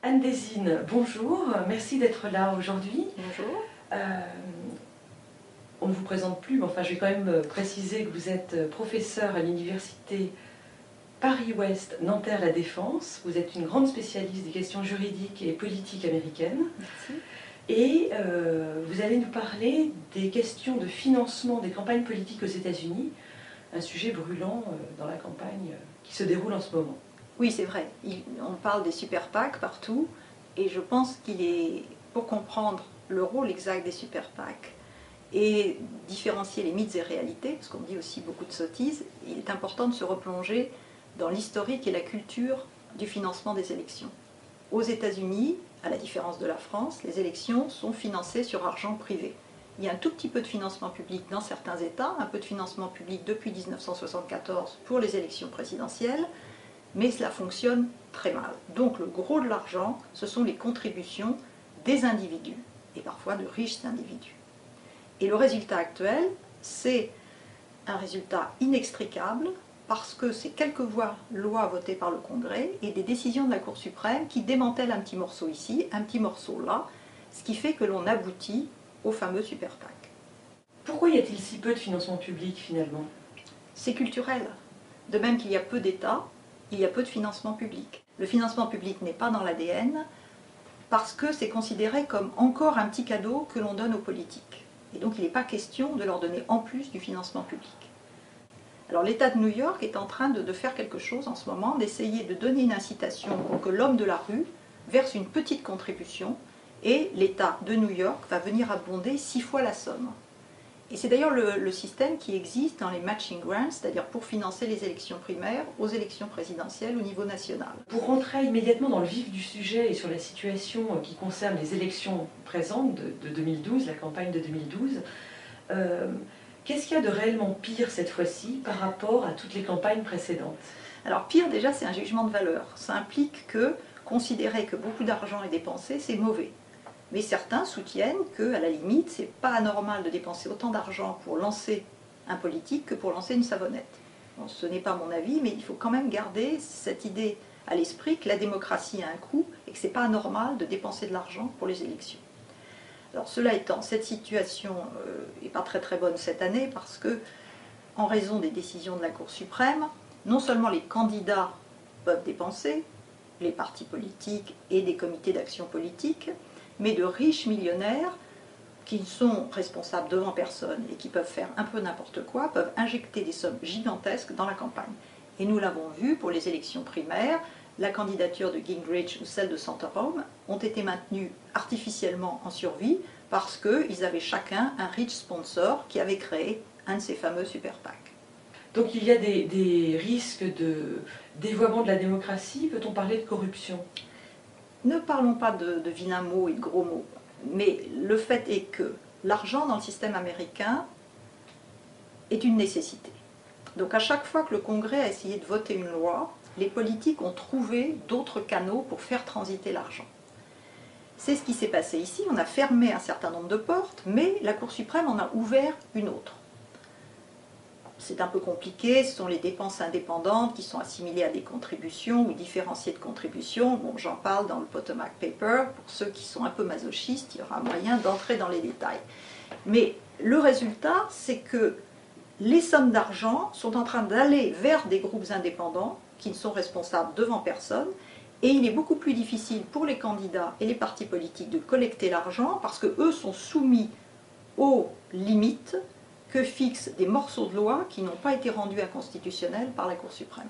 Anne Désine, bonjour, merci d'être là aujourd'hui. Bonjour. On ne vous présente plus, mais enfin je vais quand même préciser que vous êtes professeur à l'université Paris-Ouest Nanterre-La Défense. Vous êtes une grande spécialiste des questions juridiques et politiques américaines. Merci. Et vous allez nous parler des questions de financement des campagnes politiques aux États-Unis, un sujet brûlant dans la campagne qui se déroule en ce moment. Oui, c'est vrai. On parle des super PAC partout, et je pense qu'il est, pour comprendre le rôle exact des super PAC et différencier les mythes et réalités, parce qu'on dit aussi beaucoup de sottises, il est important de se replonger dans l'historique et la culture du financement des élections. Aux États-Unis, à la différence de la France, les élections sont financées sur argent privé. Il y a un tout petit peu de financement public dans certains États, un peu de financement public depuis 1974 pour les élections présidentielles, mais cela fonctionne très mal. Donc le gros de l'argent, ce sont les contributions des individus, et parfois de riches individus. Et le résultat actuel, c'est un résultat inextricable, parce que c'est quelques lois votées par le Congrès et des décisions de la Cour suprême qui démantèlent un petit morceau ici, un petit morceau là, ce qui fait que l'on aboutit au fameux super PAC. Pourquoi y a-t-il si peu de financement public finalement? C'est culturel. De même qu'il y a peu d'États, il y a peu de financement public. Le financement public n'est pas dans l'ADN parce que c'est considéré comme encore un petit cadeau que l'on donne aux politiques. Et donc il n'est pas question de leur donner en plus du financement public. Alors l'État de New York est en train de faire quelque chose en ce moment, d'essayer de donner une incitation pour que l'homme de la rue verse une petite contribution et l'État de New York va venir abonder 6 fois la somme. Et c'est d'ailleurs le système qui existe dans les matching grants, c'est-à-dire pour financer les élections primaires aux élections présidentielles au niveau national. Pour rentrer immédiatement dans le vif du sujet et sur la situation qui concerne les élections présentes de 2012, la campagne de 2012, qu'est-ce qu'il y a de réellement pire cette fois-ci par rapport à toutes les campagnes précédentes? Alors pire déjà, c'est un jugement de valeur. Ça implique que considérer que beaucoup d'argent est dépensé, c'est mauvais. Mais certains soutiennent qu'à la limite, c'est pas anormal de dépenser autant d'argent pour lancer un politique que pour lancer une savonnette. Bon, ce n'est pas mon avis, mais il faut quand même garder cette idée à l'esprit que la démocratie a un coût et que c'est pas anormal de dépenser de l'argent pour les élections. Alors cela étant, cette situation n'est pas très bonne cette année parce que, en raison des décisions de la Cour suprême, non seulement les candidats peuvent dépenser, les partis politiques et des comités d'action politique, mais de riches millionnaires qui sont responsables devant personne et qui peuvent faire un peu n'importe quoi, peuvent injecter des sommes gigantesques dans la campagne. Et nous l'avons vu pour les élections primaires, la candidature de Gingrich ou celle de Santorum ont été maintenues artificiellement en survie parce qu'ils avaient chacun un rich sponsor qui avait créé un de ces fameux super PAC. Donc il y a des risques de dévoiement de la démocratie, peut-on parler de corruption? Ne parlons pas de vilains mots et de gros mots, mais le fait est que l'argent dans le système américain est une nécessité. Donc à chaque fois que le Congrès a essayé de voter une loi, les politiques ont trouvé d'autres canaux pour faire transiter l'argent. C'est ce qui s'est passé ici, on a fermé un certain nombre de portes, mais la Cour suprême en a ouvert une autre. C'est un peu compliqué, ce sont les dépenses indépendantes qui sont assimilées à des contributions ou différenciées de contributions. Bon, j'en parle dans le Potomac Paper, pour ceux qui sont un peu masochistes, il y aura moyen d'entrer dans les détails. Mais le résultat, c'est que les sommes d'argent sont en train d'aller vers des groupes indépendants qui ne sont responsables devant personne, et il est beaucoup plus difficile pour les candidats et les partis politiques de collecter l'argent parce qu'eux sont soumis aux limites que fixent des morceaux de loi qui n'ont pas été rendus inconstitutionnels par la Cour suprême.